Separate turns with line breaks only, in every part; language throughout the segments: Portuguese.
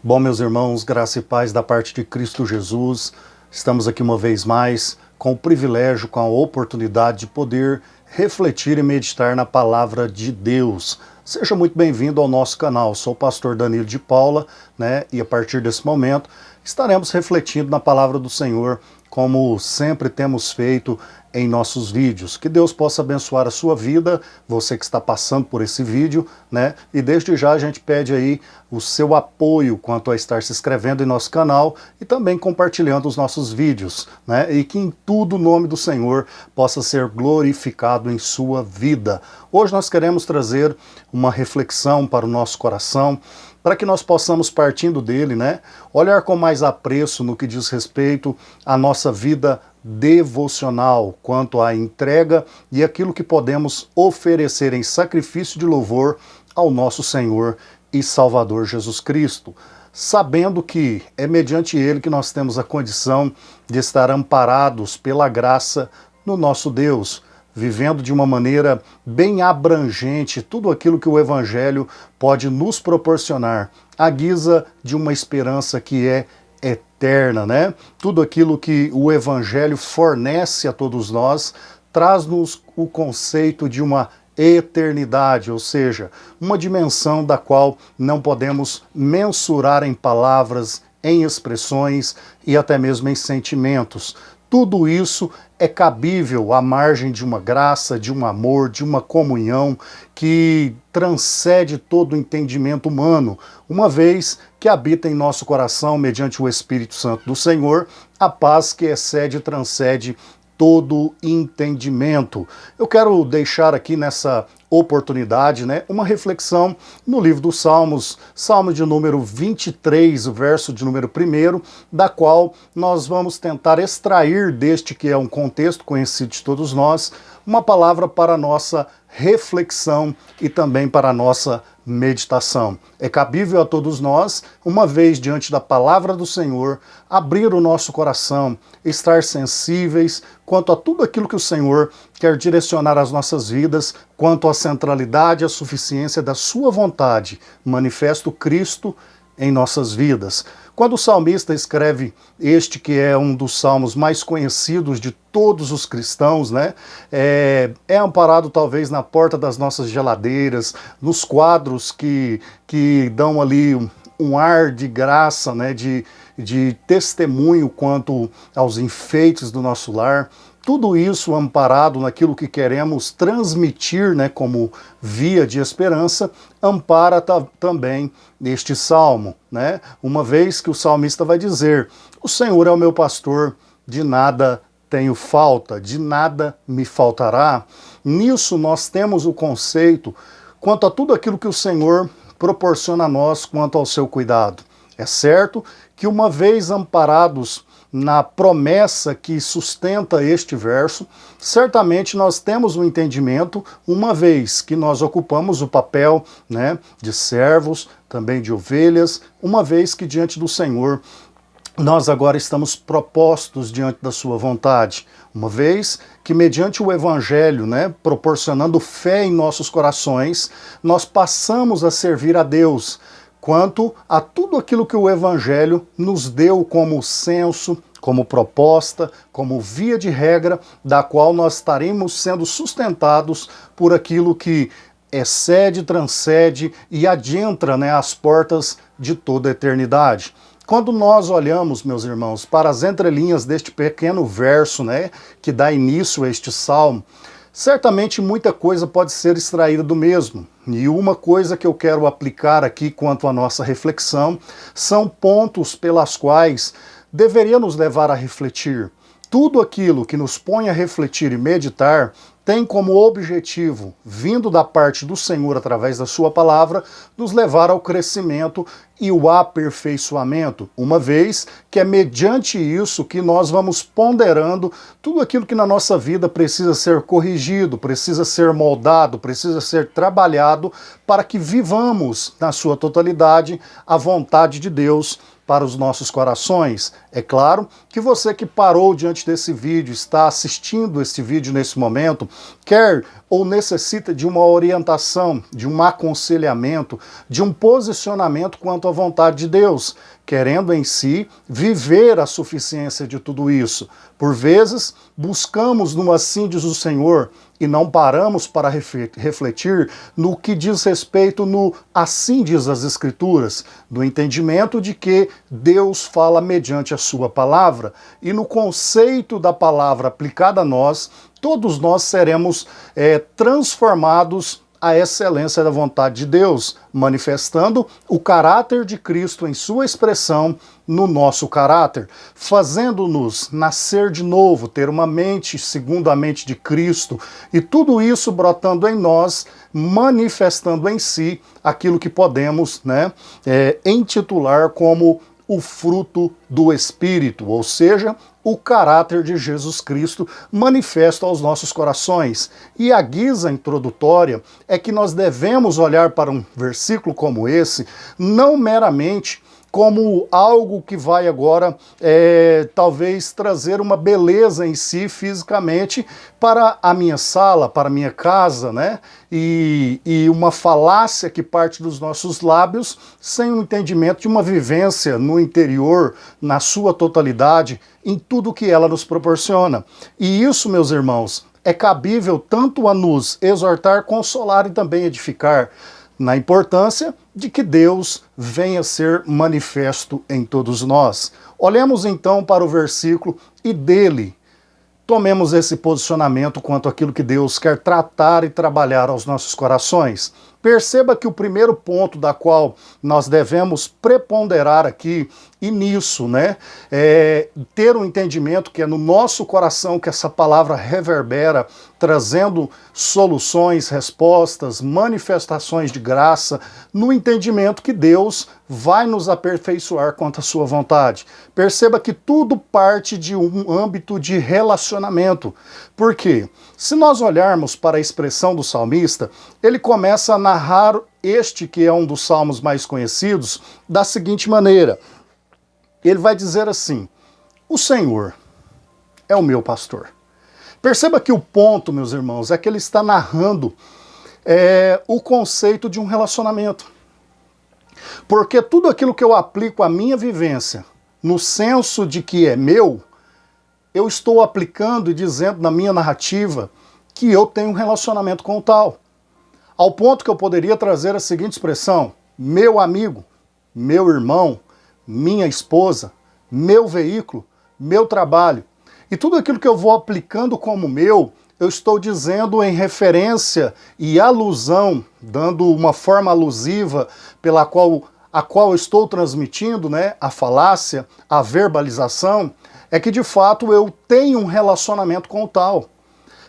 Bom, meus irmãos, graça e paz da parte de Cristo Jesus. Estamos aqui uma vez mais com o privilégio, com a oportunidade de poder refletir e meditar na palavra de Deus. Seja muito bem-vindo ao nosso canal. Sou o pastor Danilo de Paula, e a partir desse momento estaremos refletindo na palavra do Senhor, como sempre temos feito em nossos vídeos. Que Deus possa abençoar a sua vida, você que está passando por esse vídeo, E desde já a gente pede aí o seu apoio quanto a estar se inscrevendo em nosso canal e também compartilhando os nossos vídeos, E que em tudo o nome do Senhor possa ser glorificado em sua vida. Hoje nós queremos trazer uma reflexão para o nosso coração, para que nós possamos, partindo dele, olhar com mais apreço no que diz respeito à nossa vida devocional, quanto à entrega e aquilo que podemos oferecer em sacrifício de louvor ao nosso Senhor e Salvador Jesus Cristo, sabendo que é mediante Ele que nós temos a condição de estar amparados pela graça no nosso Deus, vivendo de uma maneira bem abrangente tudo aquilo que o Evangelho pode nos proporcionar, à guisa de uma esperança que é eterna, Tudo aquilo que o Evangelho fornece a todos nós traz-nos o conceito de uma eternidade, ou seja, uma dimensão da qual não podemos mensurar em palavras, em expressões e até mesmo em sentimentos. Tudo isso é cabível à margem de uma graça, de um amor, de uma comunhão que transcende todo o entendimento humano, uma vez que habita em nosso coração, mediante o Espírito Santo do Senhor, a paz que excede e transcende todo entendimento. Eu quero deixar aqui nessa oportunidade, uma reflexão no livro dos Salmos, Salmo de número 23, o verso de número 1, da qual nós vamos tentar extrair deste que é um contexto conhecido de todos nós, uma palavra para a nossa reflexão e também para a nossa meditação. É cabível a todos nós, uma vez diante da palavra do Senhor, abrir o nosso coração, estar sensíveis quanto a tudo aquilo que o Senhor quer direcionar às nossas vidas, quanto à centralidade e à suficiência da sua vontade, manifesto Cristo em nossas vidas. Quando o salmista escreve este que é um dos salmos mais conhecidos de todos os cristãos, é amparado talvez na porta das nossas geladeiras, nos quadros que dão ali um ar de graça, de testemunho quanto aos enfeites do nosso lar. Tudo isso amparado naquilo que queremos transmitir, como via de esperança, ampara também este salmo, Uma vez que o salmista vai dizer: o Senhor é o meu pastor, de nada tenho falta, de nada me faltará. Nisso nós temos o conceito quanto a tudo aquilo que o Senhor proporciona a nós quanto ao seu cuidado. É certo que uma vez amparados na promessa que sustenta este verso, certamente nós temos um entendimento, uma vez que nós ocupamos o papel de servos, também de ovelhas, uma vez que diante do Senhor nós agora estamos propostos diante da sua vontade, uma vez que mediante o Evangelho, proporcionando fé em nossos corações, nós passamos a servir a Deus, quanto a tudo aquilo que o Evangelho nos deu como senso, como proposta, como via de regra, da qual nós estaremos sendo sustentados por aquilo que excede, transcende e adentra as portas de toda a eternidade. Quando nós olhamos, meus irmãos, para as entrelinhas deste pequeno verso, que dá início a este salmo, certamente muita coisa pode ser extraída do mesmo. E uma coisa que eu quero aplicar aqui quanto à nossa reflexão são pontos pelas quais deveria nos levar a refletir. Tudo aquilo que nos põe a refletir e meditar tem como objetivo, vindo da parte do Senhor através da sua palavra, nos levar ao crescimento e o aperfeiçoamento, uma vez que é mediante isso que nós vamos ponderando tudo aquilo que na nossa vida precisa ser corrigido, precisa ser moldado, precisa ser trabalhado para que vivamos na sua totalidade a vontade de Deus para os nossos corações. É claro que você que parou diante desse vídeo, está assistindo este vídeo nesse momento, quer ou necessita de uma orientação, de um aconselhamento, de um posicionamento quanto à vontade de Deus, querendo em si viver a suficiência de tudo isso. Por vezes, buscamos no assim diz o Senhor e não paramos para refletir no que diz respeito no assim diz as Escrituras, do entendimento de que Deus fala mediante a sua palavra e no conceito da palavra aplicada a nós, todos nós seremos transformados à excelência da vontade de Deus, manifestando o caráter de Cristo em sua expressão no nosso caráter, fazendo-nos nascer de novo, ter uma mente segundo a mente de Cristo, e tudo isso brotando em nós, manifestando em si aquilo que podemos intitular como o fruto do Espírito, ou seja, o caráter de Jesus Cristo manifesto aos nossos corações. E a guisa introdutória é que nós devemos olhar para um versículo como esse, não meramente como algo que vai agora talvez trazer uma beleza em si fisicamente para a minha sala, para a minha casa, né? E uma falácia que parte dos nossos lábios sem o entendimento de uma vivência no interior, na sua totalidade, em tudo que ela nos proporciona. E isso, meus irmãos, é cabível tanto a nos exortar, consolar e também edificar, na importância de que Deus venha ser manifesto em todos nós. Olhemos então para o versículo e dele tomemos esse posicionamento quanto àquilo que Deus quer tratar e trabalhar aos nossos corações. Perceba que o primeiro ponto da qual nós devemos preponderar aqui, e nisso, é ter um entendimento que é no nosso coração que essa palavra reverbera, trazendo soluções, respostas, manifestações de graça, no entendimento que Deus vai nos aperfeiçoar quanto à sua vontade. Perceba que tudo parte de um âmbito de relacionamento. Por quê? Se nós olharmos para a expressão do salmista, ele começa a narrar este que é um dos salmos mais conhecidos, da seguinte maneira. Ele vai dizer assim: o Senhor é o meu pastor. Perceba que o ponto, meus irmãos, é que ele está narrando o conceito de um relacionamento. Porque tudo aquilo que eu aplico à minha vivência, no senso de que é meu, eu estou aplicando e dizendo na minha narrativa que eu tenho um relacionamento com o tal. Ao ponto que eu poderia trazer a seguinte expressão: meu amigo, meu irmão, minha esposa, meu veículo, meu trabalho. E tudo aquilo que eu vou aplicando como meu, eu estou dizendo em referência e alusão, dando uma forma alusiva a qual eu estou transmitindo, a falácia, a verbalização, é que de fato eu tenho um relacionamento com o tal.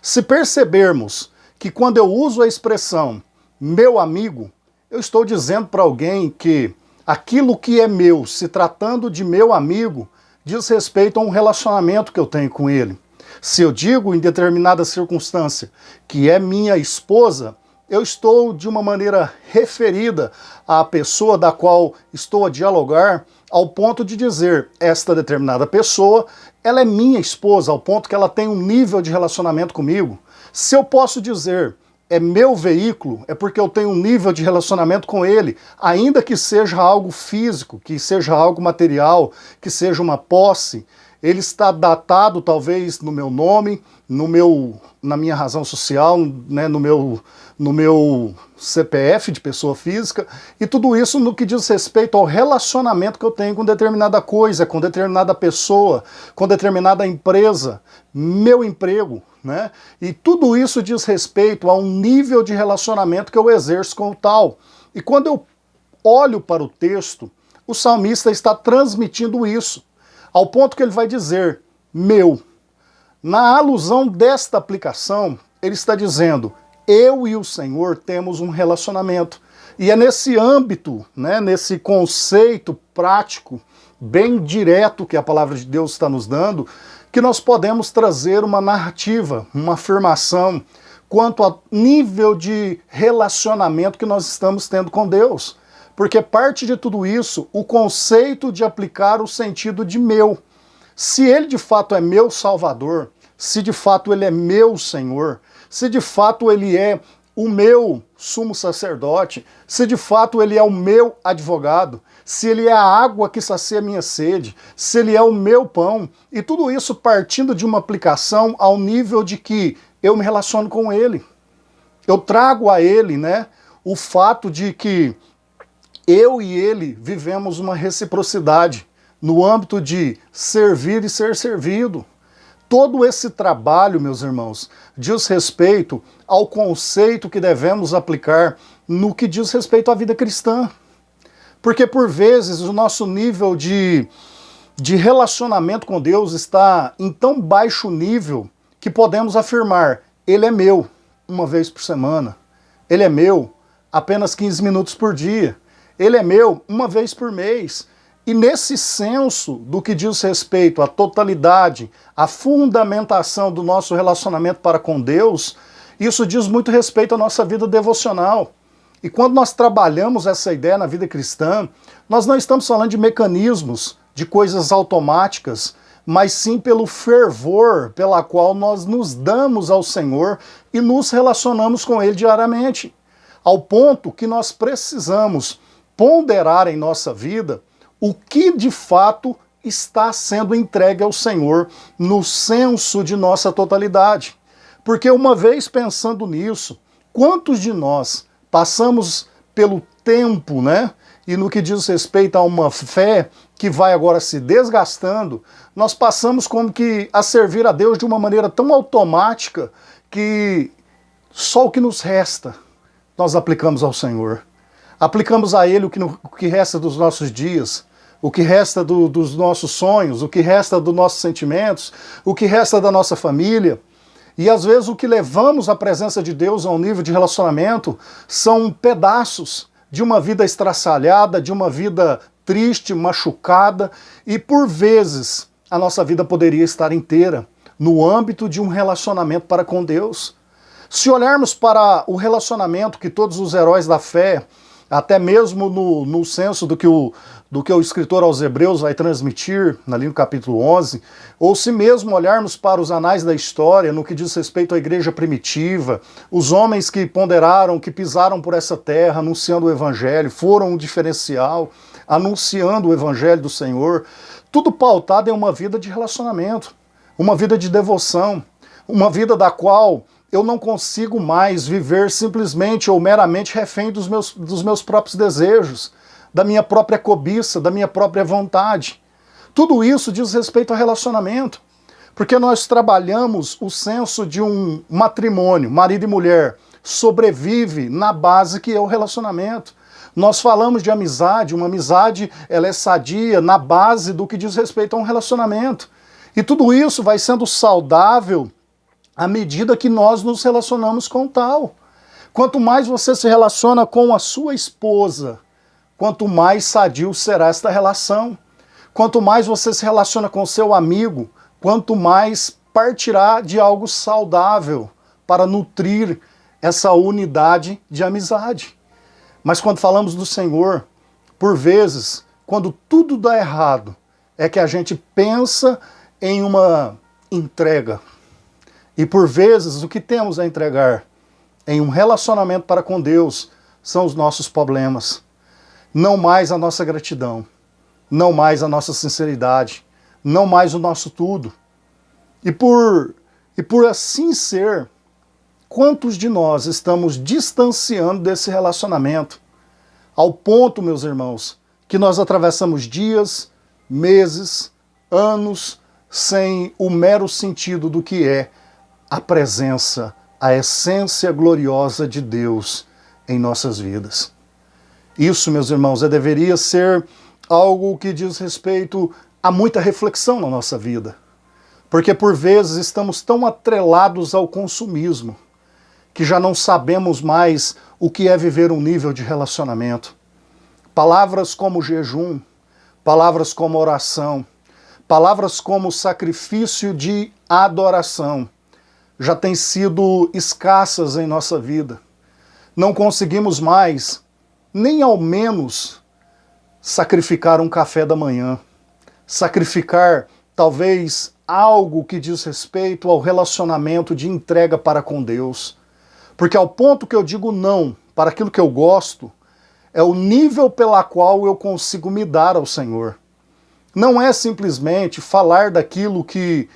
Se percebermos que quando eu uso a expressão meu amigo, eu estou dizendo para alguém que aquilo que é meu, se tratando de meu amigo, diz respeito a um relacionamento que eu tenho com ele. Se eu digo em determinada circunstância que é minha esposa, eu estou de uma maneira referida à pessoa da qual estou a dialogar, ao ponto de dizer, esta determinada pessoa, ela é minha esposa, ao ponto que ela tem um nível de relacionamento comigo. Se eu posso dizer, é meu veículo, é porque eu tenho um nível de relacionamento com ele, ainda que seja algo físico, que seja algo material, que seja uma posse, ele está datado talvez no meu nome, na minha razão social, no meu CPF de pessoa física, e tudo isso no que diz respeito ao relacionamento que eu tenho com determinada coisa, com determinada pessoa, com determinada empresa, meu emprego, E tudo isso diz respeito a um nível de relacionamento que eu exerço com o tal. E quando eu olho para o texto, o salmista está transmitindo isso, ao ponto que ele vai dizer, meu. Na alusão desta aplicação, ele está dizendo, eu e o Senhor temos um relacionamento. E é nesse âmbito, nesse conceito prático, bem direto que a palavra de Deus está nos dando, que nós podemos trazer uma narrativa, uma afirmação quanto ao nível de relacionamento que nós estamos tendo com Deus. Porque parte de tudo isso, o conceito de aplicar o sentido de meu. Se ele de fato é meu Salvador, se de fato ele é meu Senhor, se de fato ele é o meu sumo sacerdote, se de fato ele é o meu advogado, se ele é a água que sacia a minha sede, se ele é o meu pão, e tudo isso partindo de uma aplicação ao nível de que eu me relaciono com ele. Eu trago a ele, né, o fato de que eu e ele vivemos uma reciprocidade no âmbito de servir e ser servido. Todo esse trabalho, meus irmãos, diz respeito ao conceito que devemos aplicar no que diz respeito à vida cristã. Porque, por vezes, o nosso nível de relacionamento com Deus está em tão baixo nível que podemos afirmar: Ele é meu uma vez por semana, Ele é meu apenas 15 minutos por dia, Ele é meu uma vez por mês. E nesse senso do que diz respeito à totalidade, à fundamentação do nosso relacionamento para com Deus, isso diz muito respeito à nossa vida devocional. E quando nós trabalhamos essa ideia na vida cristã, nós não estamos falando de mecanismos, de coisas automáticas, mas sim pelo fervor pela qual nós nos damos ao Senhor e nos relacionamos com Ele diariamente, ao ponto que nós precisamos ponderar em nossa vida o que de fato está sendo entregue ao Senhor no senso de nossa totalidade. Porque uma vez pensando nisso, quantos de nós passamos pelo tempo, né? E no que diz respeito a uma fé que vai agora se desgastando, nós passamos como que a servir a Deus de uma maneira tão automática que só o que nos resta nós aplicamos ao Senhor. Aplicamos a Ele o que resta dos nossos dias, o que resta dos nossos sonhos, o que resta dos nossos sentimentos, o que resta da nossa família. E às vezes o que levamos à presença de Deus a um nível de relacionamento são pedaços de uma vida estraçalhada, de uma vida triste, machucada, e por vezes a nossa vida poderia estar inteira no âmbito de um relacionamento para com Deus. Se olharmos para o relacionamento que todos os heróis da fé, até mesmo no senso do que o escritor aos Hebreus vai transmitir, ali no capítulo 11, ou se mesmo olharmos para os anais da história, no que diz respeito à igreja primitiva, os homens que ponderaram, que pisaram por essa terra, anunciando o evangelho, foram um diferencial, anunciando o evangelho do Senhor, tudo pautado em uma vida de relacionamento, uma vida de devoção, uma vida da qual eu não consigo mais viver simplesmente ou meramente refém dos meus próprios desejos, da minha própria cobiça, da minha própria vontade. Tudo isso diz respeito ao relacionamento, porque nós trabalhamos o senso de um matrimônio, marido e mulher, sobrevive na base que é o relacionamento. Nós falamos de amizade, uma amizade ela é sadia na base do que diz respeito a um relacionamento. E tudo isso vai sendo saudável à medida que nós nos relacionamos com tal. Quanto mais você se relaciona com a sua esposa, quanto mais sadio será esta relação. Quanto mais você se relaciona com seu amigo, quanto mais partirá de algo saudável para nutrir essa unidade de amizade. Mas quando falamos do Senhor, por vezes, quando tudo dá errado, é que a gente pensa em uma entrega. E por vezes o que temos a entregar em um relacionamento para com Deus são os nossos problemas. Não mais a nossa gratidão, não mais a nossa sinceridade, não mais o nosso tudo. E por assim ser, quantos de nós estamos distanciando desse relacionamento? Ao ponto, meus irmãos, que nós atravessamos dias, meses, anos, sem o mero sentido do que é a presença, a essência gloriosa de Deus em nossas vidas. Isso, meus irmãos, deveria ser algo que diz respeito a muita reflexão na nossa vida. Porque por vezes estamos tão atrelados ao consumismo que já não sabemos mais o que é viver um nível de relacionamento. Palavras como jejum, palavras como oração, palavras como sacrifício de adoração já têm sido escassas em nossa vida. Não conseguimos mais, nem ao menos, sacrificar um café da manhã, sacrificar talvez algo que diz respeito ao relacionamento de entrega para com Deus. Porque ao ponto que eu digo não para aquilo que eu gosto, é o nível pela qual eu consigo me dar ao Senhor. Não é simplesmente falar daquilo que,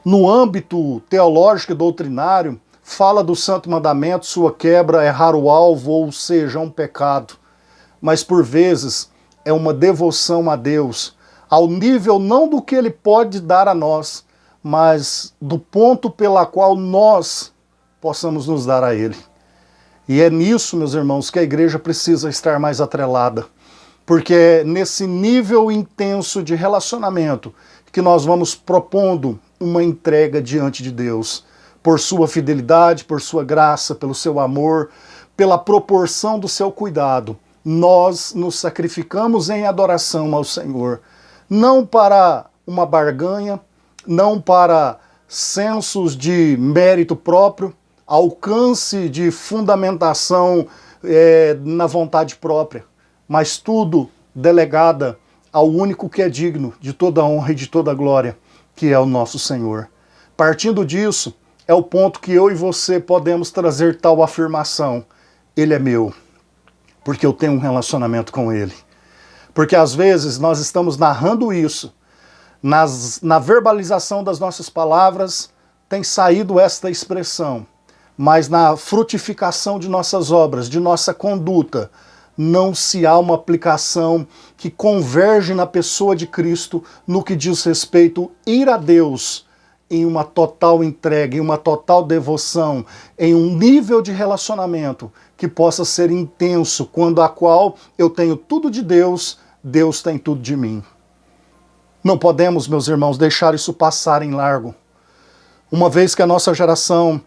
no âmbito teológico e doutrinário, fala do santo mandamento, sua quebra, errar o alvo, ou seja, um pecado. Mas por vezes é uma devoção a Deus, ao nível não do que Ele pode dar a nós, mas do ponto pela qual nós possamos nos dar a Ele. E é nisso, meus irmãos, que a igreja precisa estar mais atrelada. Porque é nesse nível intenso de relacionamento que nós vamos propondo uma entrega diante de Deus. Por sua fidelidade, por sua graça, pelo seu amor, pela proporção do seu cuidado. Nós nos sacrificamos em adoração ao Senhor. Não para uma barganha, não para sensos de mérito próprio, alcance de fundamentação na vontade própria, mas tudo delegada ao único que é digno de toda honra e de toda glória, que é o nosso Senhor. Partindo disso, é o ponto que eu e você podemos trazer tal afirmação: Ele é meu, porque eu tenho um relacionamento com Ele. Porque às vezes nós estamos narrando isso, na verbalização das nossas palavras tem saído esta expressão, mas na frutificação de nossas obras, de nossa conduta, não se há uma aplicação que converge na pessoa de Cristo no que diz respeito a ir a Deus em uma total entrega, em uma total devoção, em um nível de relacionamento que possa ser intenso, quando a qual eu tenho tudo de Deus, Deus tem tudo de mim. Não podemos, meus irmãos, deixar isso passar em largo. Uma vez que a nossa geração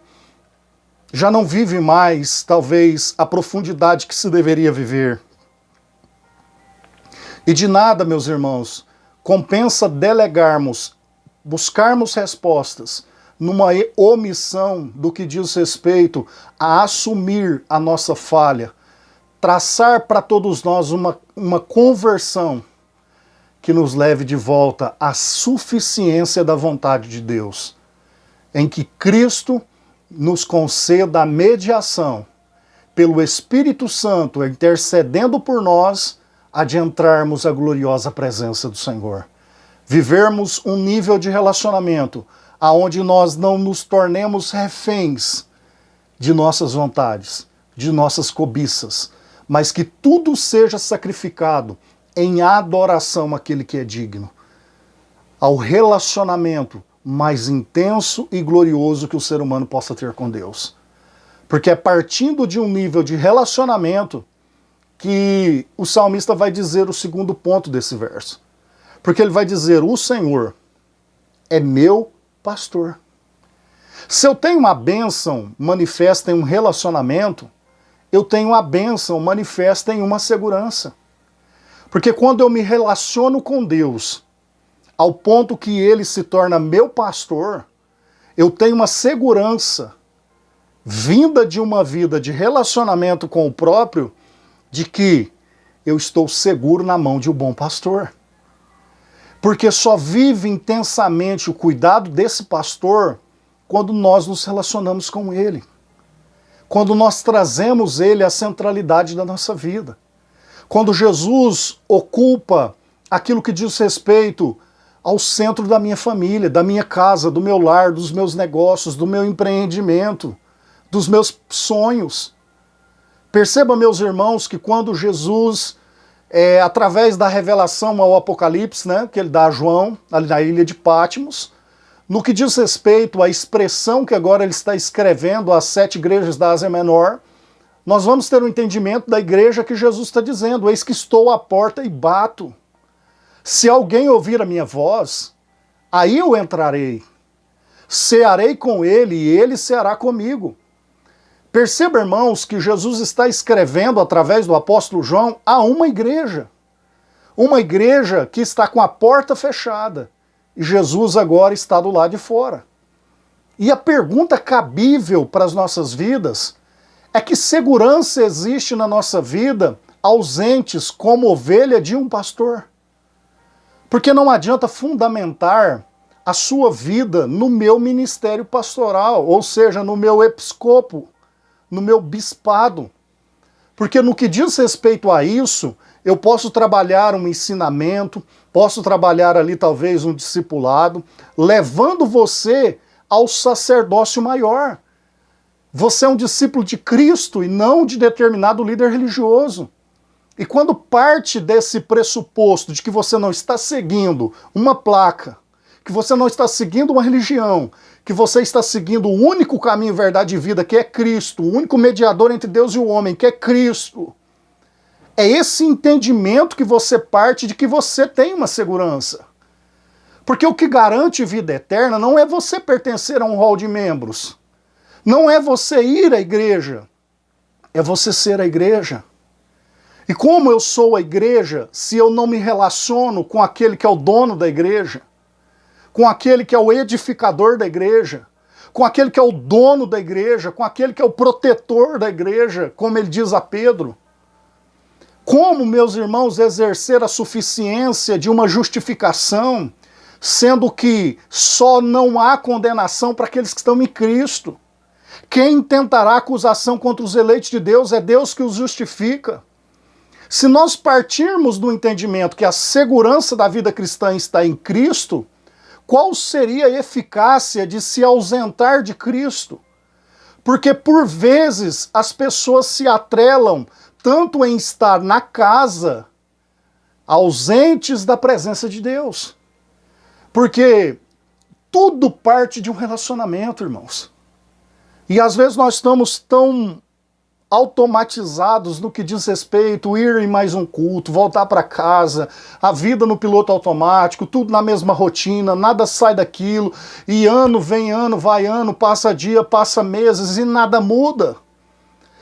já não vive mais, talvez, a profundidade que se deveria viver. E de nada, meus irmãos, compensa delegarmos, buscarmos respostas numa omissão do que diz respeito a assumir a nossa falha, traçar para todos nós uma conversão que nos leve de volta à suficiência da vontade de Deus, em que Cristo nos conceda a mediação pelo Espírito Santo intercedendo por nós, adentrarmos a gloriosa presença do Senhor. Vivermos um nível de relacionamento aonde nós não nos tornemos reféns de nossas vontades, de nossas cobiças, mas que tudo seja sacrificado em adoração àquele que é digno, ao relacionamento mais intenso e glorioso que o ser humano possa ter com Deus. Porque é partindo de um nível de relacionamento que o salmista vai dizer o segundo ponto desse verso. Porque ele vai dizer: o Senhor é meu pastor. Se eu tenho uma bênção manifesta em um relacionamento, eu tenho uma bênção manifesta em uma segurança. Porque quando eu me relaciono com Deus, ao ponto que Ele se torna meu pastor, eu tenho uma segurança vinda de uma vida de relacionamento com o próprio, de que eu estou seguro na mão de um bom pastor. Porque só vive intensamente o cuidado desse pastor quando nós nos relacionamos com ele. Quando nós trazemos ele à centralidade da nossa vida. Quando Jesus ocupa aquilo que diz respeito ao centro da minha família, da minha casa, do meu lar, dos meus negócios, do meu empreendimento, dos meus sonhos. Perceba, meus irmãos, que quando Jesus, através da revelação ao Apocalipse, né, que ele dá a João, ali na ilha de Patmos, no que diz respeito à expressão que agora ele está escrevendo às 7 igrejas da Ásia Menor, nós vamos ter um entendimento da igreja que Jesus está dizendo: eis que estou à porta e bato. Se alguém ouvir a minha voz, aí eu entrarei, cearei com ele e ele ceará comigo. Perceba, irmãos, que Jesus está escrevendo através do apóstolo João a uma igreja que está com a porta fechada, e Jesus agora está do lado de fora. E a pergunta cabível para as nossas vidas é: que segurança existe na nossa vida ausentes como ovelha de um pastor? Porque não adianta fundamentar a sua vida no meu ministério pastoral, ou seja, no meu episcopo, no meu bispado. Porque no que diz respeito a isso, eu posso trabalhar um ensinamento, posso trabalhar ali talvez um discipulado, levando você ao sacerdócio maior. Você é um discípulo de Cristo e não de determinado líder religioso. E quando parte desse pressuposto de que você não está seguindo uma placa, que você não está seguindo uma religião, que você está seguindo o único caminho, verdade e vida, que é Cristo, o único mediador entre Deus e o homem, que é Cristo, é esse entendimento que você parte de que você tem uma segurança. Porque o que garante vida eterna não é você pertencer a um hall de membros, não é você ir à igreja, é você ser a igreja. E como eu sou a igreja, se eu não me relaciono com aquele que é o dono da igreja, com aquele que é o edificador da igreja, com aquele que é o dono da igreja, com aquele que é o protetor da igreja, como ele diz a Pedro, como, meus irmãos, exercer a suficiência de uma justificação, sendo que só não há condenação para aqueles que estão em Cristo? Quem intentará acusação contra os eleitos de Deus é Deus que os justifica. Se nós partirmos do entendimento que a segurança da vida cristã está em Cristo, qual seria a eficácia de se ausentar de Cristo? Porque por vezes as pessoas se atrelam tanto em estar na casa, ausentes da presença de Deus. Porque tudo parte de um relacionamento, irmãos. E às vezes nós estamos tão automatizados no que diz respeito a ir em mais um culto, voltar para casa, a vida no piloto automático, tudo na mesma rotina, nada sai daquilo, e ano vem ano, vai ano, passa dia, passa meses e nada muda.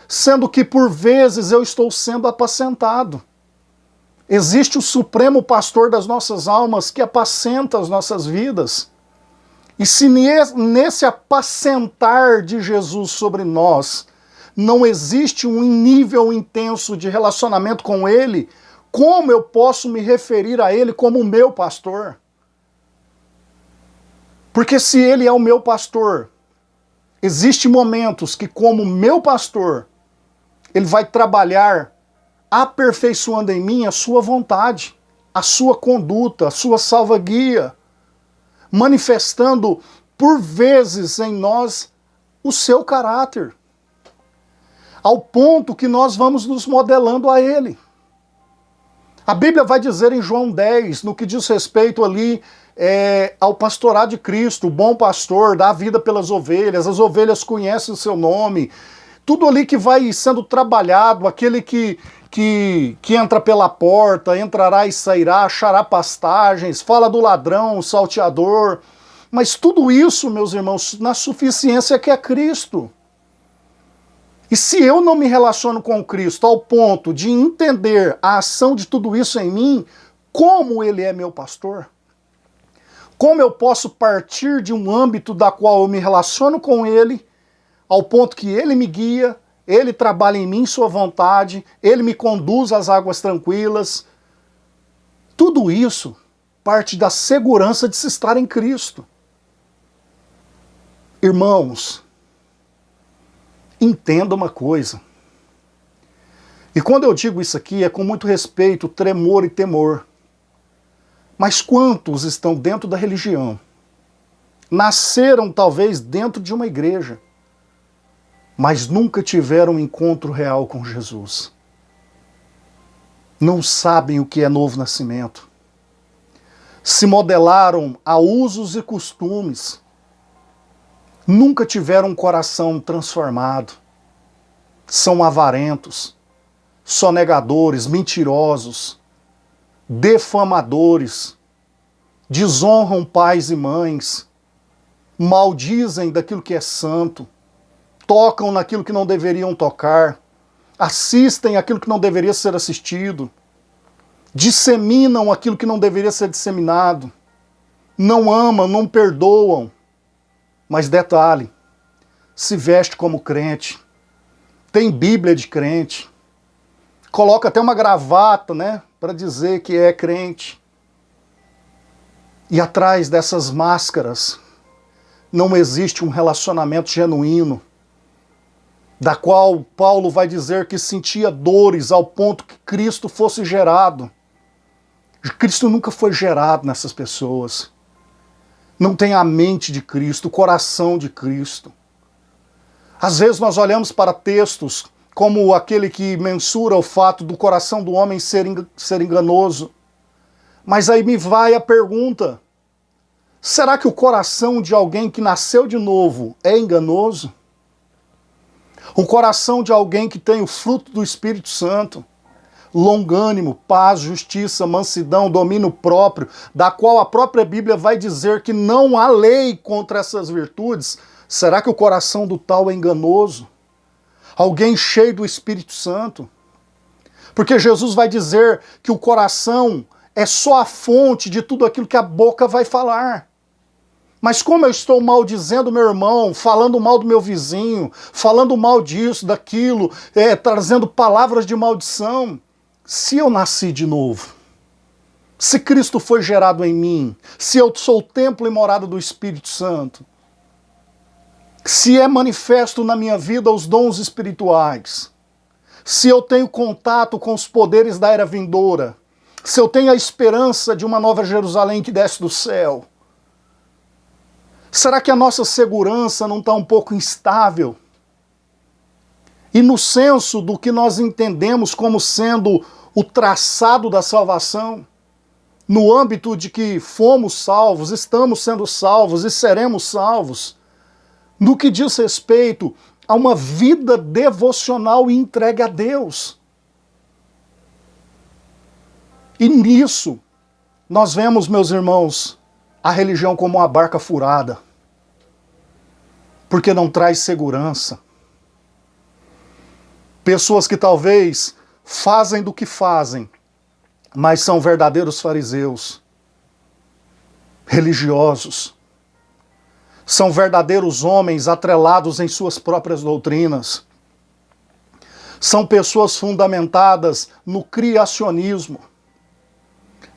Sendo que por vezes eu estou sendo apacentado. Existe o supremo pastor das nossas almas que apacenta as nossas vidas. E se nesse apacentar de Jesus sobre nós não existe um nível intenso de relacionamento com Ele, como eu posso me referir a Ele como meu pastor? Porque se Ele é o meu pastor, existem momentos que, como meu pastor, Ele vai trabalhar aperfeiçoando em mim a sua vontade, a sua conduta, a sua salva-guia, manifestando por vezes em nós o seu caráter, ao ponto que nós vamos nos modelando a Ele. A Bíblia vai dizer em João 10, no que diz respeito ali ao pastorado de Cristo, o bom pastor dá a vida pelas ovelhas, as ovelhas conhecem o seu nome, tudo ali que vai sendo trabalhado, aquele que entra pela porta, entrará e sairá, achará pastagens, fala do ladrão, o salteador, mas tudo isso, meus irmãos, na suficiência que é Cristo. E se eu não me relaciono com Cristo ao ponto de entender a ação de tudo isso em mim, como Ele é meu pastor? Como eu posso partir de um âmbito da qual eu me relaciono com Ele, ao ponto que Ele me guia, Ele trabalha em mim sua vontade, Ele me conduz às águas tranquilas. Tudo isso parte da segurança de se estar em Cristo. Irmãos, entenda uma coisa. E quando eu digo isso aqui é com muito respeito, tremor e temor. Mas quantos estão dentro da religião? Nasceram talvez dentro de uma igreja, mas nunca tiveram um encontro real com Jesus. Não sabem o que é novo nascimento. Se modelaram a usos e costumes. Nunca tiveram um coração transformado. São avarentos, sonegadores, mentirosos, defamadores, desonram pais e mães, maldizem daquilo que é santo, tocam naquilo que não deveriam tocar, assistem aquilo que não deveria ser assistido, disseminam aquilo que não deveria ser disseminado, não amam, não perdoam. Mas detalhe, se veste como crente, tem Bíblia de crente, coloca até uma gravata, né, para dizer que é crente. E atrás dessas máscaras não existe um relacionamento genuíno, da qual Paulo vai dizer que sentia dores ao ponto que Cristo fosse gerado. Cristo nunca foi gerado nessas pessoas. Não tem a mente de Cristo, o coração de Cristo. Às vezes nós olhamos para textos como aquele que mensura o fato do coração do homem ser enganoso. Mas aí me vai a pergunta: será que o coração de alguém que nasceu de novo é enganoso? O coração de alguém que tem o fruto do Espírito Santo, longânimo, paz, justiça, mansidão, domínio próprio, da qual a própria Bíblia vai dizer que não há lei contra essas virtudes, será que o coração do tal é enganoso? Alguém cheio do Espírito Santo? Porque Jesus vai dizer que o coração é só a fonte de tudo aquilo que a boca vai falar. Mas como eu estou maldizendo meu irmão, falando mal do meu vizinho, falando mal disso, daquilo, trazendo palavras de maldição, se eu nasci de novo, se Cristo foi gerado em mim, se eu sou o templo e morada do Espírito Santo, se é manifesto na minha vida os dons espirituais, se eu tenho contato com os poderes da era vindoura, se eu tenho a esperança de uma nova Jerusalém que desce do céu, será que a nossa segurança não está um pouco instável? E no senso do que nós entendemos como sendo o traçado da salvação, no âmbito de que fomos salvos, estamos sendo salvos e seremos salvos, no que diz respeito a uma vida devocional e entregue a Deus. E nisso, nós vemos, meus irmãos, a religião como uma barca furada, porque não traz segurança. Pessoas que talvez fazem do que fazem, mas são verdadeiros fariseus, religiosos, são verdadeiros homens atrelados em suas próprias doutrinas, são pessoas fundamentadas no criacionismo,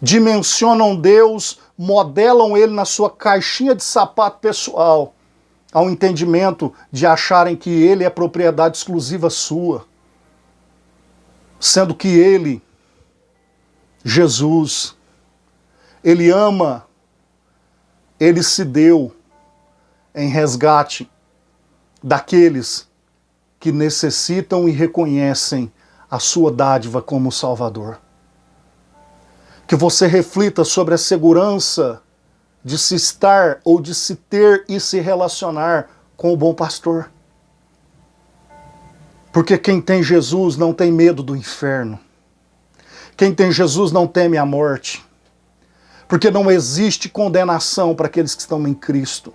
dimensionam Deus, modelam ele na sua caixinha de sapato pessoal, ao entendimento de acharem que ele é propriedade exclusiva sua, sendo que ele, Jesus, ele ama, ele se deu em resgate daqueles que necessitam e reconhecem a sua dádiva como Salvador. Que você reflita sobre a segurança de se estar ou de se ter e se relacionar com o bom pastor. Porque quem tem Jesus não tem medo do inferno. Quem tem Jesus não teme a morte. Porque não existe condenação para aqueles que estão em Cristo.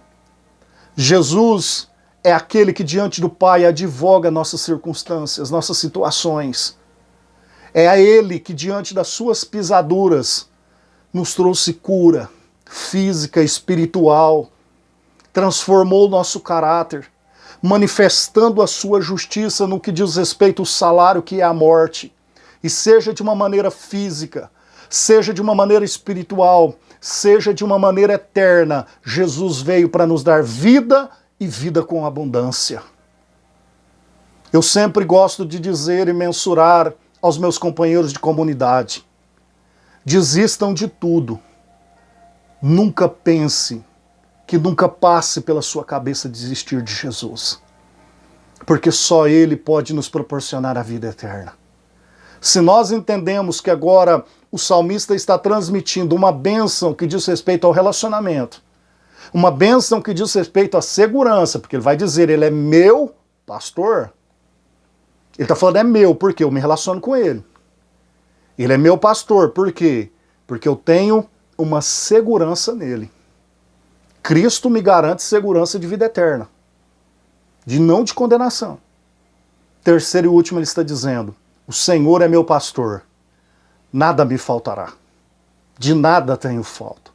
Jesus é aquele que diante do Pai advoga nossas circunstâncias, nossas situações. É a Ele que diante das suas pisaduras nos trouxe cura física, espiritual, transformou o nosso caráter, manifestando a sua justiça no que diz respeito ao salário que é a morte. E seja de uma maneira física, seja de uma maneira espiritual, seja de uma maneira eterna, Jesus veio para nos dar vida e vida com abundância. Eu sempre gosto de dizer e mensurar aos meus companheiros de comunidade: desistam de tudo. Nunca pense, que nunca passe pela sua cabeça desistir de Jesus. Porque só Ele pode nos proporcionar a vida eterna. Se nós entendemos que agora o salmista está transmitindo uma bênção que diz respeito ao relacionamento, uma bênção que diz respeito à segurança, porque ele vai dizer, ele é meu pastor. Ele está falando é meu, porque eu me relaciono com ele. Ele é meu pastor, por quê? Porque eu tenho uma segurança nele. Cristo me garante segurança de vida eterna, de não de condenação. Terceiro e último, ele está dizendo, o Senhor é meu pastor, nada me faltará, de nada tenho falta.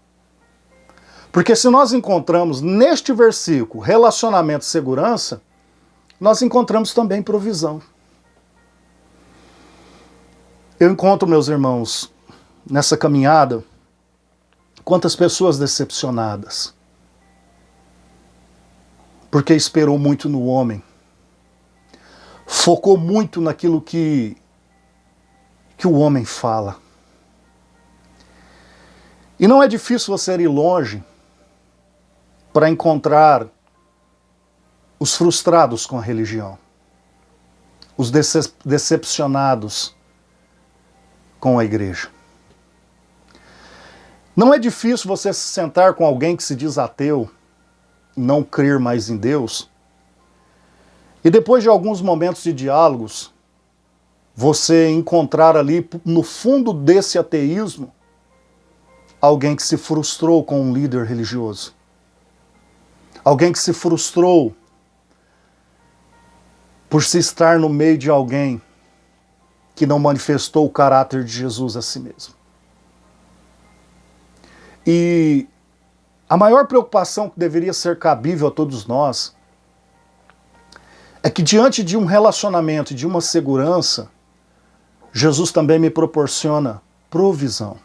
Porque se nós encontramos neste versículo relacionamento e segurança, nós encontramos também provisão. Eu encontro, meus irmãos, nessa caminhada, Quantas pessoas decepcionadas, porque esperou muito no homem, focou muito naquilo que o homem fala. E não é difícil você ir longe para encontrar os frustrados com a religião, os decepcionados com a igreja. Não é difícil você se sentar com alguém que se diz ateu, não crer mais em Deus, e depois de alguns momentos de diálogos, você encontrar ali, no fundo desse ateísmo, alguém que se frustrou com um líder religioso. Alguém que se frustrou por se estar no meio de alguém que não manifestou o caráter de Jesus a si mesmo. E a maior preocupação que deveria ser cabível a todos nós é que diante de um relacionamento, de uma segurança, Jesus também me proporciona provisão.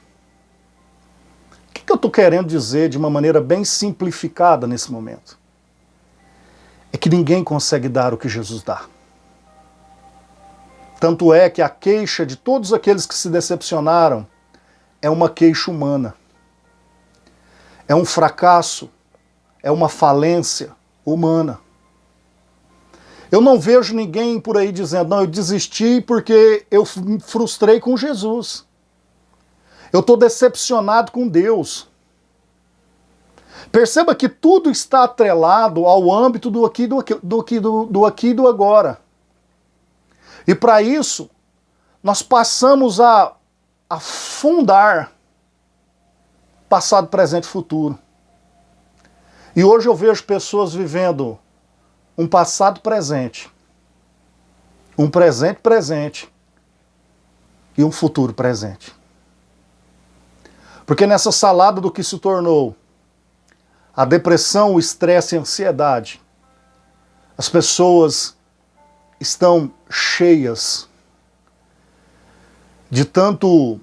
O que eu estou querendo dizer de uma maneira bem simplificada nesse momento? É que ninguém consegue dar o que Jesus dá. Tanto é que a queixa de todos aqueles que se decepcionaram é uma queixa humana. É um fracasso, é uma falência humana. Eu não vejo ninguém por aí dizendo, não, eu desisti porque eu me frustrei com Jesus. Eu estou decepcionado com Deus. Perceba que tudo está atrelado ao âmbito do aqui e do agora. E para isso, nós passamos a fundar passado, presente e futuro. E hoje eu vejo pessoas vivendo um passado presente, um presente presente e um futuro presente. Porque nessa salada do que se tornou a depressão, o estresse e a ansiedade, as pessoas estão cheias de tanto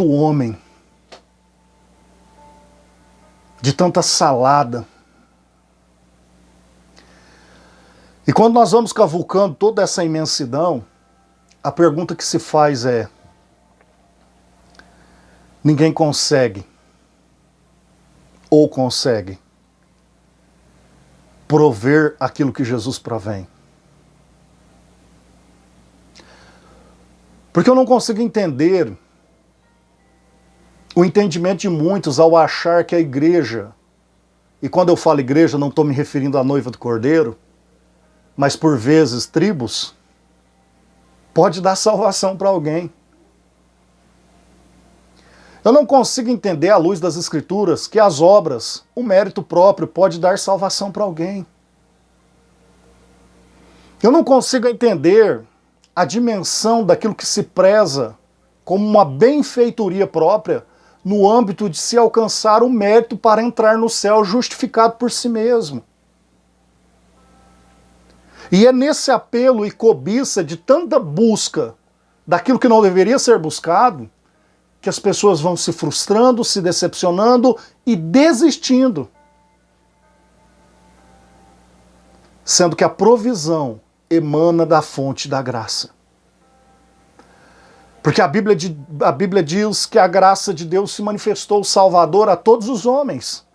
homem, de tanta salada. E quando nós vamos cavucando toda essa imensidão, a pergunta que se faz é: ninguém consegue, ou consegue, prover aquilo que Jesus provém? Porque eu não consigo entender o entendimento de muitos ao achar que a igreja, e quando eu falo igreja não estou me referindo à noiva do Cordeiro, mas por vezes tribos, pode dar salvação para alguém. Eu não consigo entender à luz das Escrituras que as obras, o mérito próprio, pode dar salvação para alguém. Eu não consigo entender a dimensão daquilo que se preza como uma benfeitoria própria no âmbito de se alcançar o mérito para entrar no céu justificado por si mesmo. E é nesse apelo e cobiça de tanta busca daquilo que não deveria ser buscado que as pessoas vão se frustrando, se decepcionando e desistindo. Sendo que a provisão emana da fonte da graça. Porque a Bíblia diz que a graça de Deus se manifestou salvador a todos os homens.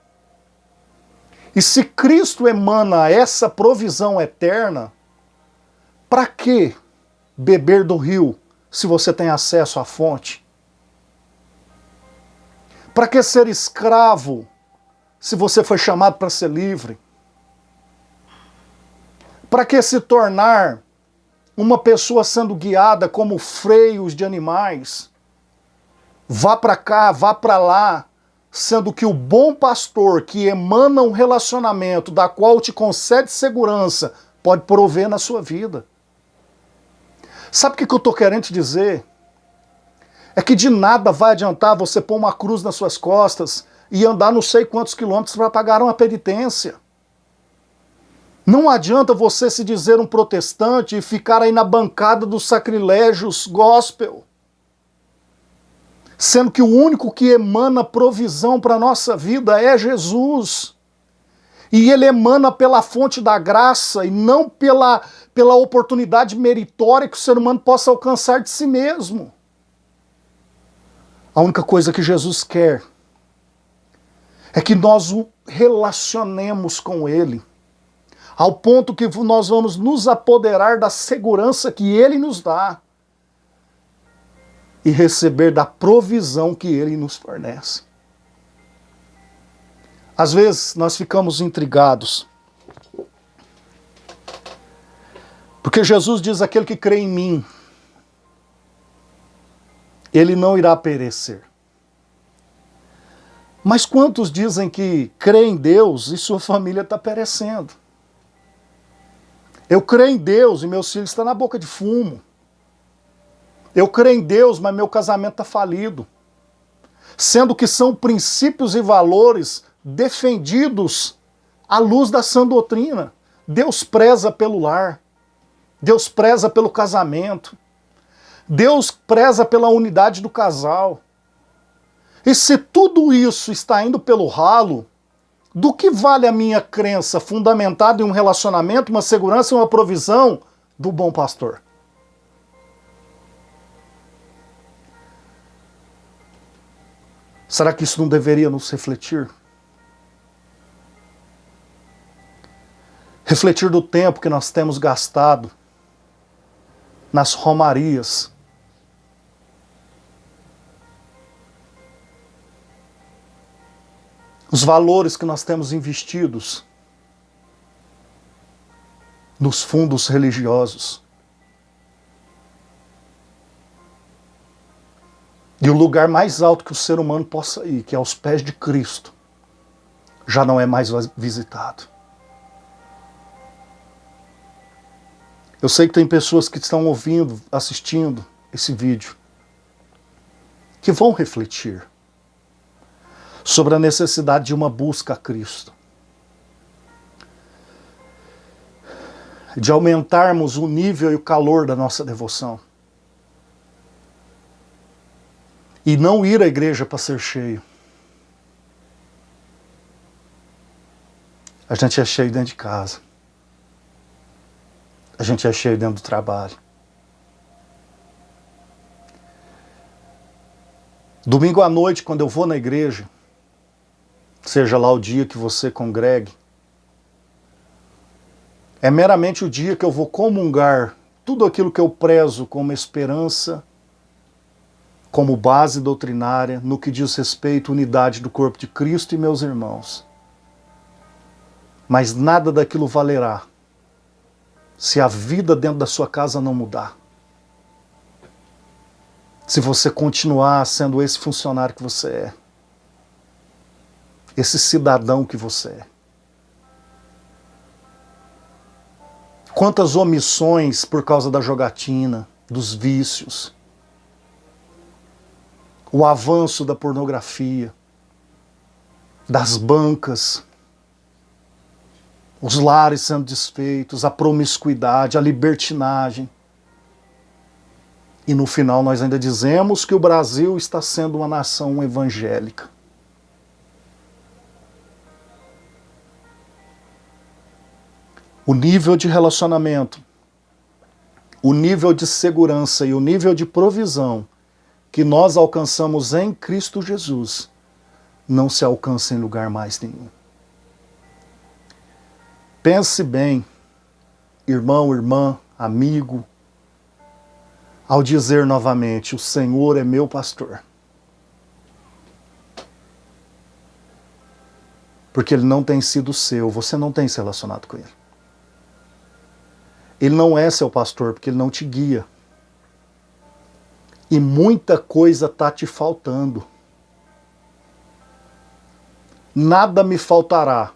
E se Cristo emana essa provisão eterna, para que beber do rio se você tem acesso à fonte? Para que ser escravo se você foi chamado para ser livre? Para que se tornar uma pessoa sendo guiada como freios de animais? Vá para cá, vá para lá, sendo que o bom pastor que emana um relacionamento da qual te concede segurança pode prover na sua vida. Sabe o que eu estou querendo te dizer? É que de nada vai adiantar você pôr uma cruz nas suas costas e andar não sei quantos quilômetros para pagar uma penitência. Não adianta você se dizer um protestante e ficar aí na bancada dos sacrilégios gospel. sendo que o único que emana provisão para a nossa vida é Jesus. E ele emana pela fonte da graça e não pela oportunidade meritória que o ser humano possa alcançar de si mesmo. A única coisa que Jesus quer é que nós o relacionemos com ele, ao ponto que nós vamos nos apoderar da segurança que ele nos dá e receber da provisão que ele nos fornece. Às vezes nós ficamos intrigados, porque Jesus diz: aquele que crê em mim, ele não irá perecer. Mas quantos dizem que crê em Deus e sua família está perecendo? Eu creio em Deus e meus filhos estão na boca de fumo. Eu creio em Deus, mas meu casamento está falido. Sendo que são princípios e valores defendidos à luz da sã doutrina. Deus preza pelo lar. Deus preza pelo casamento. Deus preza pela unidade do casal. E se tudo isso está indo pelo ralo, do que vale a minha crença fundamentada em um relacionamento, uma segurança e uma provisão do bom pastor? Será que isso não deveria nos refletir? Refletir do tempo que nós temos gastado nas romarias, os valores que nós temos investidos nos fundos religiosos. E o lugar mais alto que o ser humano possa ir, que é aos pés de Cristo, já não é mais visitado. Eu sei que tem pessoas que estão ouvindo, assistindo esse vídeo, que vão refletir sobre a necessidade de uma busca a Cristo. De aumentarmos o nível e o calor da nossa devoção. E não ir à igreja para ser cheio. A gente é cheio dentro de casa. A gente é cheio dentro do trabalho. Domingo à noite, quando eu vou na igreja, seja lá o dia que você congregue, é meramente o dia que eu vou comungar tudo aquilo que eu prezo como esperança, como base doutrinária, no que diz respeito à unidade do corpo de Cristo e meus irmãos. Mas nada daquilo valerá se a vida dentro da sua casa não mudar. Se você continuar sendo esse funcionário que você é. Esse cidadão que você é. Quantas omissões por causa da jogatina, dos vícios, o avanço da pornografia, das bancas, os lares sendo desfeitos, a promiscuidade, a libertinagem. E no final nós ainda dizemos que o Brasil está sendo uma nação evangélica. O nível de relacionamento, o nível de segurança e o nível de provisão que nós alcançamos em Cristo Jesus não se alcança em lugar mais nenhum. Pense bem, irmão, irmã, amigo, ao dizer novamente: o Senhor é meu pastor. Porque Ele não tem sido seu, você não tem se relacionado com Ele. Ele não é seu pastor porque Ele não te guia. E muita coisa está te faltando. Nada me faltará.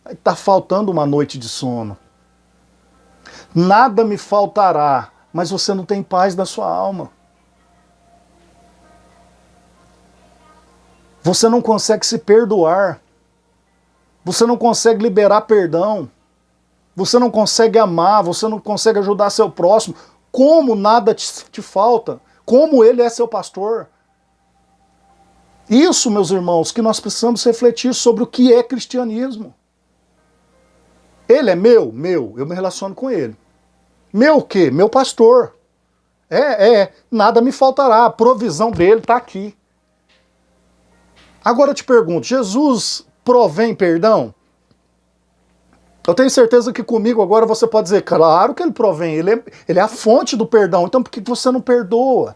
Está faltando uma noite de sono. Nada me faltará, mas você não tem paz na sua alma. Você não consegue se perdoar. Você não consegue liberar perdão. Você não consegue amar, você não consegue ajudar seu próximo. Como nada te falta? Como Ele é seu pastor? Isso, meus irmãos, que nós precisamos refletir sobre o que é cristianismo. Ele é meu? Meu. Eu me relaciono com ele. Meu o quê? Meu pastor. Nada me faltará. A provisão dele está aqui. Agora eu te pergunto, Jesus provém perdão? Eu tenho certeza que comigo agora você pode dizer, claro que ele provém, ele é a fonte do perdão, então por que você não perdoa?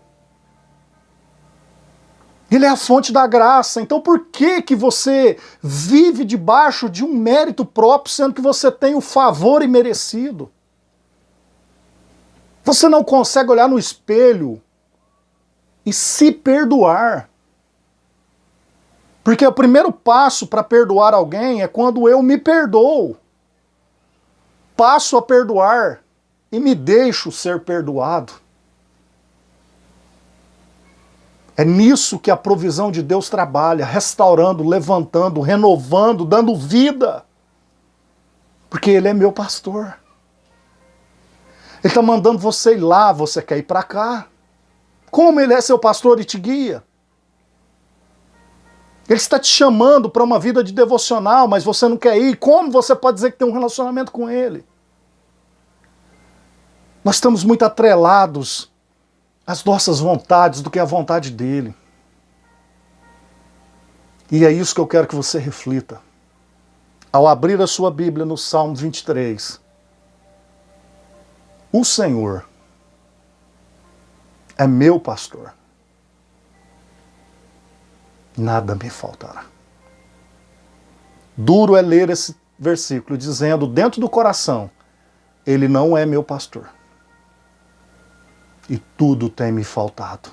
Ele é a fonte da graça, então por que você vive debaixo de um mérito próprio, sendo que você tem o favor imerecido? Você não consegue olhar no espelho e se perdoar. Porque o primeiro passo para perdoar alguém é quando eu me perdoo. Passo a perdoar e me deixo ser perdoado. É nisso que a provisão de Deus trabalha, restaurando, levantando, renovando, dando vida. Porque Ele é meu pastor. Ele está mandando você ir lá, você quer ir para cá. Como Ele é seu pastor e te guia? Ele está te chamando para uma vida de devocional, mas você não quer ir. Como você pode dizer que tem um relacionamento com Ele? Nós estamos muito atrelados às nossas vontades do que à vontade dEle. E é isso que eu quero que você reflita. Ao abrir a sua Bíblia no Salmo 23, o Senhor é meu pastor. Nada me faltará. Duro é ler esse versículo dizendo dentro do coração, Ele não é meu pastor. E tudo tem me faltado.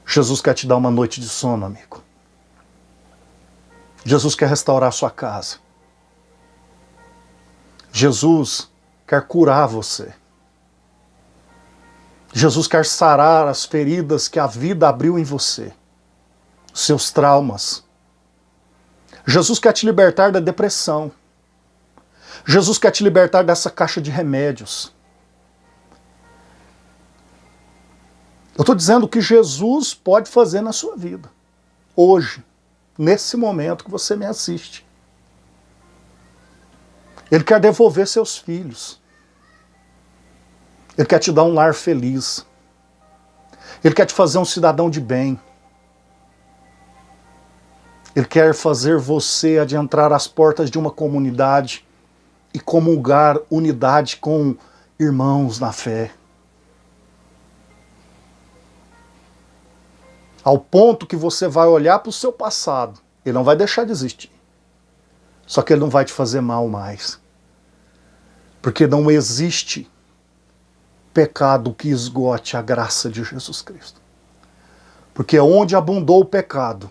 Jesus quer te dar uma noite de sono, amigo. Jesus quer restaurar a sua casa. Jesus quer curar você. Jesus quer sarar as feridas que a vida abriu em você, seus traumas. Jesus quer te libertar da depressão. Jesus quer te libertar dessa caixa de remédios. Eu estou dizendo o que Jesus pode fazer na sua vida, hoje, nesse momento que você me assiste. Ele quer devolver seus filhos. Ele quer te dar um lar feliz. Ele quer te fazer um cidadão de bem. Ele quer fazer você adentrar as portas de uma comunidade e comungar unidade com irmãos na fé. Ao ponto que você vai olhar para o seu passado, ele não vai deixar de existir. Só que ele não vai te fazer mal mais. Porque não existe pecado que esgote a graça de Jesus Cristo. Porque onde abundou o pecado,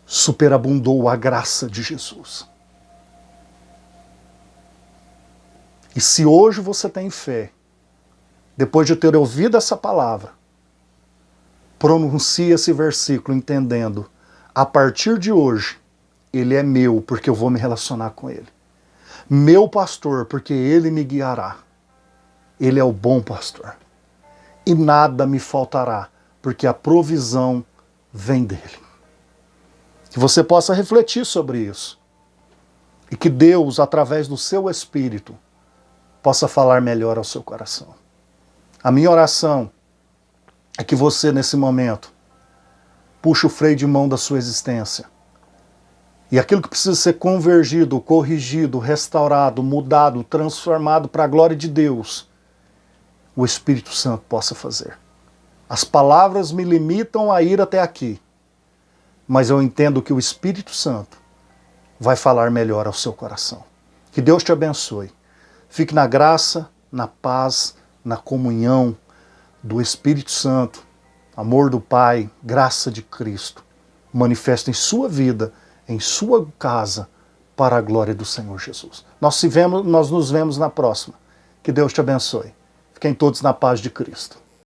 superabundou a graça de Jesus. E se hoje você tem fé, depois de ter ouvido essa palavra, pronuncie esse versículo entendendo, a partir de hoje, Ele é meu, porque eu vou me relacionar com Ele. Meu pastor, porque Ele me guiará. Ele é o bom pastor. E nada me faltará, porque a provisão vem dEle. Que você possa refletir sobre isso. E que Deus, através do seu Espírito, possa falar melhor ao seu coração. A minha oração é que você, nesse momento, puxe o freio de mão da sua existência. E aquilo que precisa ser convergido, corrigido, restaurado, mudado, transformado para a glória de Deus, o Espírito Santo possa fazer. As palavras me limitam a ir até aqui, mas eu entendo que o Espírito Santo vai falar melhor ao seu coração. Que Deus te abençoe. Fique na graça, na paz, na comunhão do Espírito Santo, amor do Pai, graça de Cristo. Manifesta em sua vida, em sua casa, para a glória do Senhor Jesus. Nós nos vemos na próxima. Que Deus te abençoe. Fiquem todos na paz de Cristo.